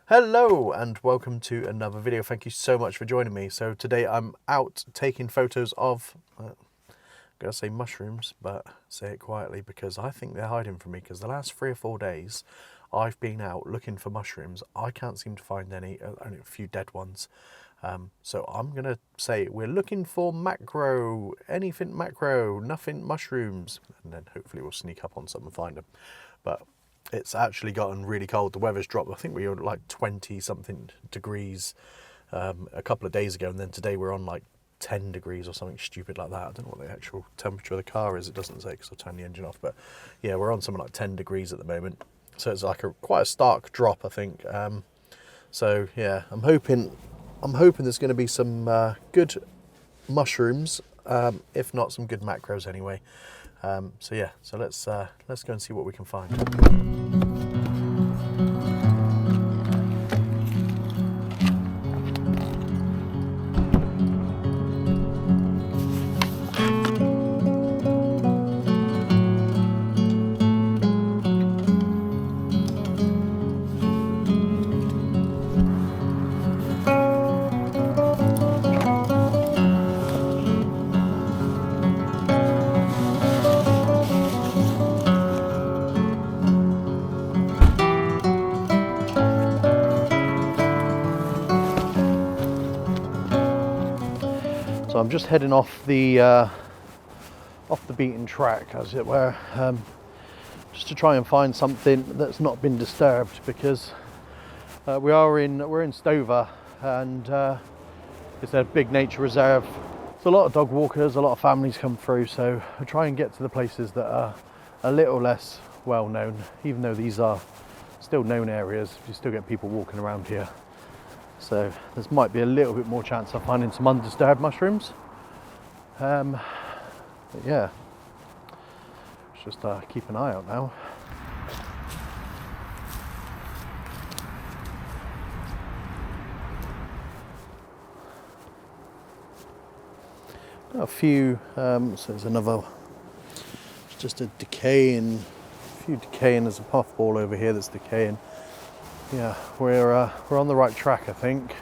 Hello and welcome to another video. Thank you so much for joining me. So today I'm out taking photos of, I'm going to say mushrooms, but say it quietly because I think they're hiding from me, because the last 3 or 4 days I've been out looking for mushrooms. I can't seem to find any, only a few dead ones. So I'm going to say we're looking for macro, anything macro, nothing mushrooms, and then hopefully we'll sneak up on some and find them. But it's actually gotten really cold. The weather's dropped. I think we were like 20 something degrees a couple of days ago, and then today we're on like 10 degrees or something stupid like that. I don't know what the actual temperature of the car is. It doesn't say because I'll turn the engine off, but yeah, we're on something like 10 degrees at the moment. So it's like quite a stark drop, I think. So yeah, I'm hoping there's going to be some good mushrooms, if not some good macros anyway. So yeah, so let's go and see what we can find. So I'm just heading off the beaten track, as it were, just to try and find something that's not been disturbed, because we're in Stover, and it's a big nature reserve. There's a lot of dog walkers, a lot of families come through, so I try and get to the places that are a little less well known, even though these are still known areas. You still get people walking around here. So there might be a little bit more chance of finding some undisturbed mushrooms. But yeah, let's just keep an eye out now. Got a few, so there's another, it's just a decaying, there's a puffball over here that's decaying. Yeah, we're on the right track, I think.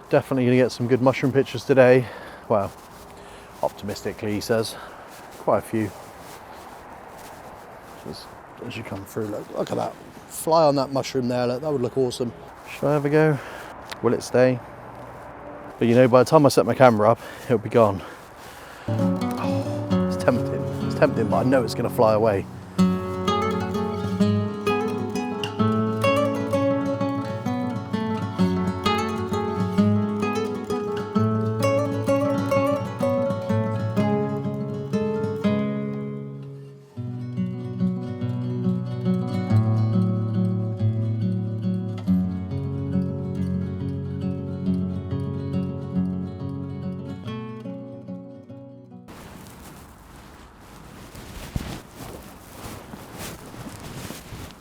Definitely going to get some good mushroom pictures today. Well, optimistically, he says. Quite a few. Just as you come through, look at that. Fly on that mushroom there, look, that would look awesome. Should I have a go? Will it stay? But you know, by the time I set my camera up, it'll be gone. Oh, it's tempting. It's tempting, but I know it's going to fly away.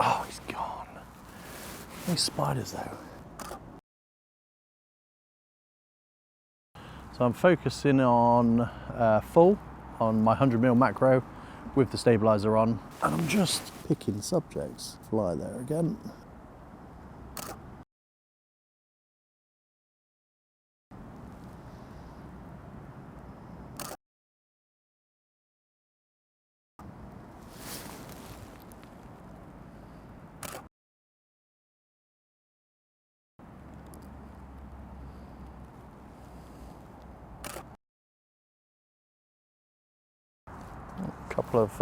Oh, he's gone. These spiders though. So I'm focusing on full on my 100mm macro with the stabilizer on, and I'm just picking subjects. Fly there again. Couple of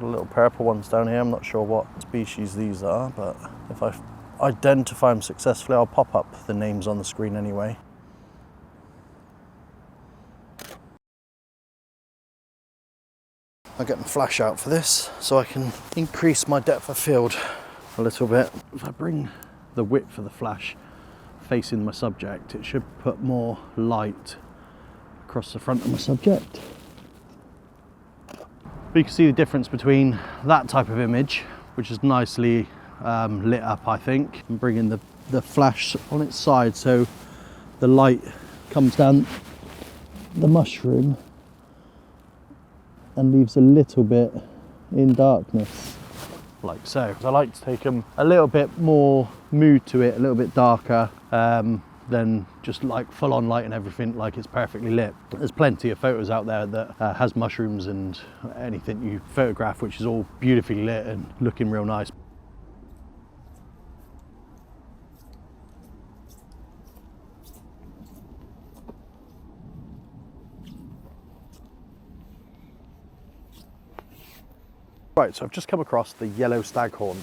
little purple ones down here. I'm not sure what species these are, but if I identify them successfully, I'll pop up the names on the screen anyway. I'll get my flash out for this so I can increase my depth of field a little bit. If I bring the width of the flash facing my subject, it should put more light across the front of my subject. But you can see the difference between that type of image, which is nicely lit up, I think, and bringing the flash on its side so the light comes down the mushroom and leaves a little bit in darkness. like so. I like to take them a little bit more mood to it, a little bit darker than just like full on light and everything, like it's perfectly lit. There's plenty of photos out there that has mushrooms and anything you photograph which is all beautifully lit and looking real nice. Right, so I've just come across the yellow staghorn.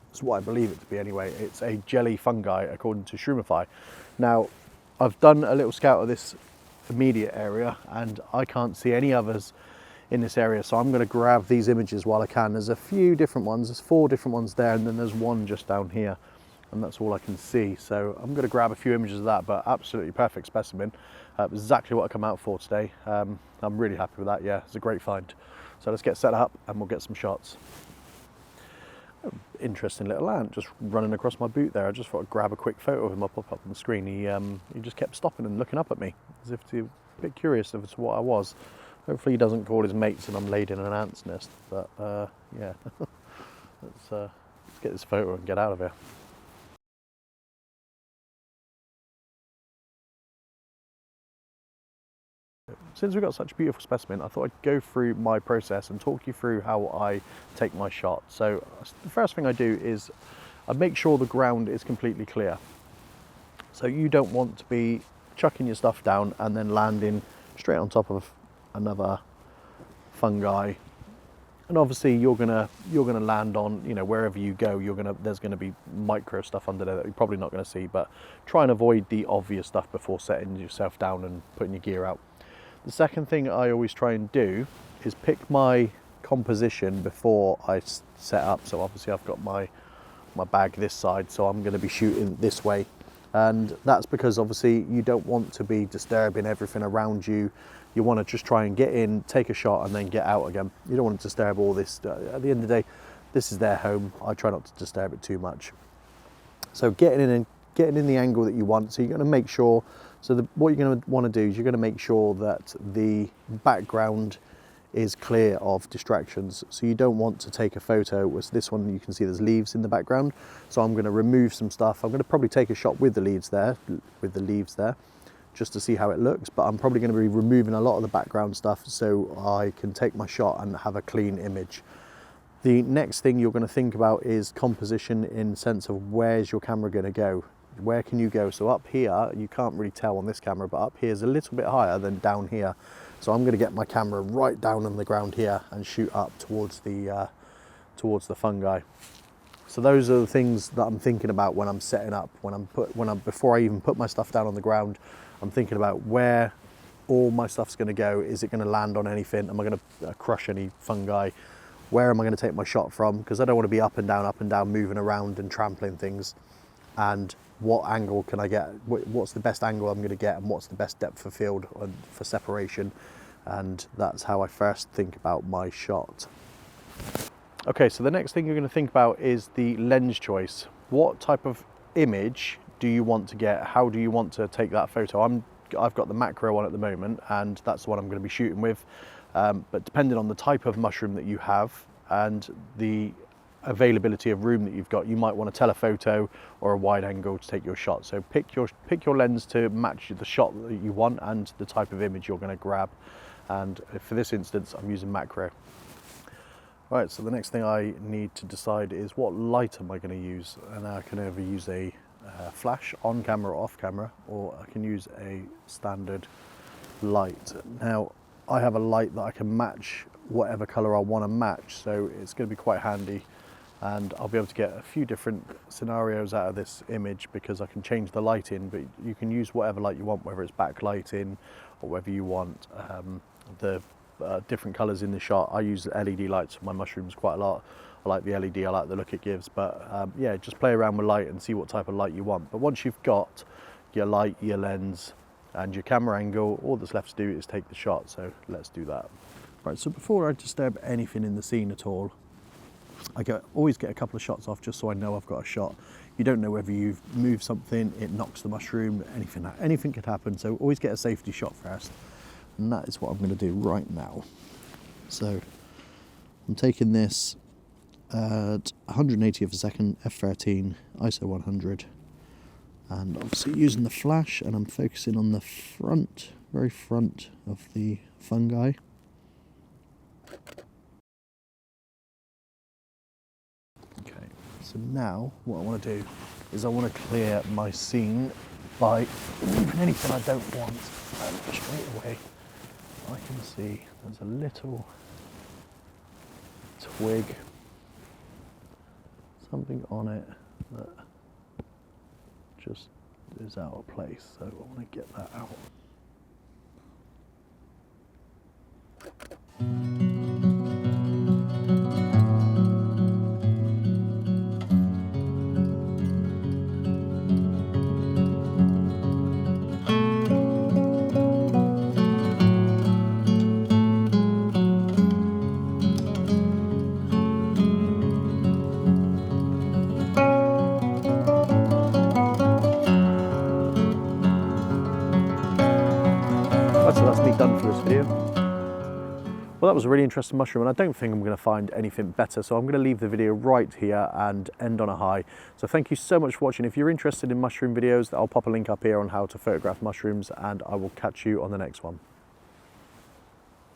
That's what I believe it to be anyway. It's a jelly fungi according to Shroomify. Now, I've done a little scout of this immediate area and I can't see any others in this area, so I'm going to grab these images while I can. There's a few different ones, there's 4 different ones there, and then there's one just down here, and that's all I can see. So I'm going to grab a few images of that, but absolutely perfect specimen. Exactly what I come out for today. I'm really happy with that. Yeah, it's a great find. So let's get set up and we'll get some shots. Interesting little ant just running across my boot there. I just thought I'd grab a quick photo of him. I'll pop up on the screen. He just kept stopping and looking up at me as if to a bit curious as to what I was. Hopefully he doesn't call his mates and I'm laid in an ant's nest. But yeah, let's get this photo and get out of here. Since we've got such a beautiful specimen, I thought I'd go through my process and talk you through how I take my shot. So the first thing I do is I make sure the ground is completely clear. So you don't want to be chucking your stuff down and then landing straight on top of another fungi. And obviously you're gonna land on, you know, wherever you go, there's gonna be micro stuff under there that you're probably not gonna see, but try and avoid the obvious stuff before setting yourself down and putting your gear out. The second thing I always try and do is pick my composition before I set up. So obviously I've got my bag this side, so I'm going to be shooting this way. And that's because obviously you don't want to be disturbing everything around you. You want to just try and get in, take a shot and then get out again. You don't want to disturb all this. At the end of the day, this is their home. I try not to disturb it too much. So getting in the angle that you want. So you're going to make sure, what you're going to want to do is you're going to make sure that the background is clear of distractions. So you don't want to take a photo with this one. You can see there's leaves in the background. So I'm going to remove some stuff. I'm going to probably take a shot with the leaves there, just to see how it looks. But I'm probably going to be removing a lot of the background stuff so I can take my shot and have a clean image. The next thing you're going to think about is composition in the sense of where's your camera going to go? Where can you go? So up here, you can't really tell on this camera, but up here is a little bit higher than down here. So I'm going to get my camera right down on the ground here and shoot up towards the fungi. So those are the things that I'm thinking about when I'm setting up. Before I even put my stuff down on the ground, I'm thinking about where all my stuff's going to go. Is it going to land on anything? Am I going to crush any fungi? Where am I going to take my shot from? Because I don't want to be up and down, moving around and trampling things. And what angle can I get? What's the best angle I'm going to get, and what's the best depth of field for separation? And that's how I first think about my shot. Okay, so the next thing you're going to think about is the lens choice. What type of image do you want to get? How do you want to take that photo? I've got the macro on at the moment, and that's the one I'm going to be shooting with. But depending on the type of mushroom that you have and the availability of room that you've got, you might want a telephoto or a wide angle to take your shot. So pick your lens to match the shot that you want and the type of image you're going to grab. And for this instance, I'm using macro. Right, so the next thing I need to decide is what light am I going to use, and I can either use a flash on camera or off camera, or I can use a standard light. Now I have a light that I can match whatever color I want to match, so it's going to be quite handy. And I'll be able to get a few different scenarios out of this image because I can change the lighting, but you can use whatever light you want, whether it's backlighting or whether you want the different colors in the shot. I use LED lights for my mushrooms quite a lot. I like the LED, I like the look it gives, but yeah, just play around with light and see what type of light you want. But once you've got your light, your lens and your camera angle, all that's left to do is take the shot. So let's do that. Right, so before I disturb anything in the scene at all, I always get a couple of shots off just so I know I've got a shot. You don't know whether you've moved something, it knocks the mushroom, anything could happen. So always get a safety shot first. And that is what I'm going to do right now. So I'm taking this at 180th a second, f13, ISO 100, and obviously using the flash, and I'm focusing on the front, very front of the fungi. Okay, so now what I want to do is I want to clear my scene by removing anything I don't want, and straight away I can see there's a little twig, something on it that just is out of place, so I want to get that out. So that's me done for this video. Well, that was a really interesting mushroom, and I don't think I'm going to find anything better, so I'm going to leave the video right here and end on a high. So thank you so much for watching. If you're interested in mushroom videos, I'll pop a link up here on how to photograph mushrooms, and I will catch you on the next one.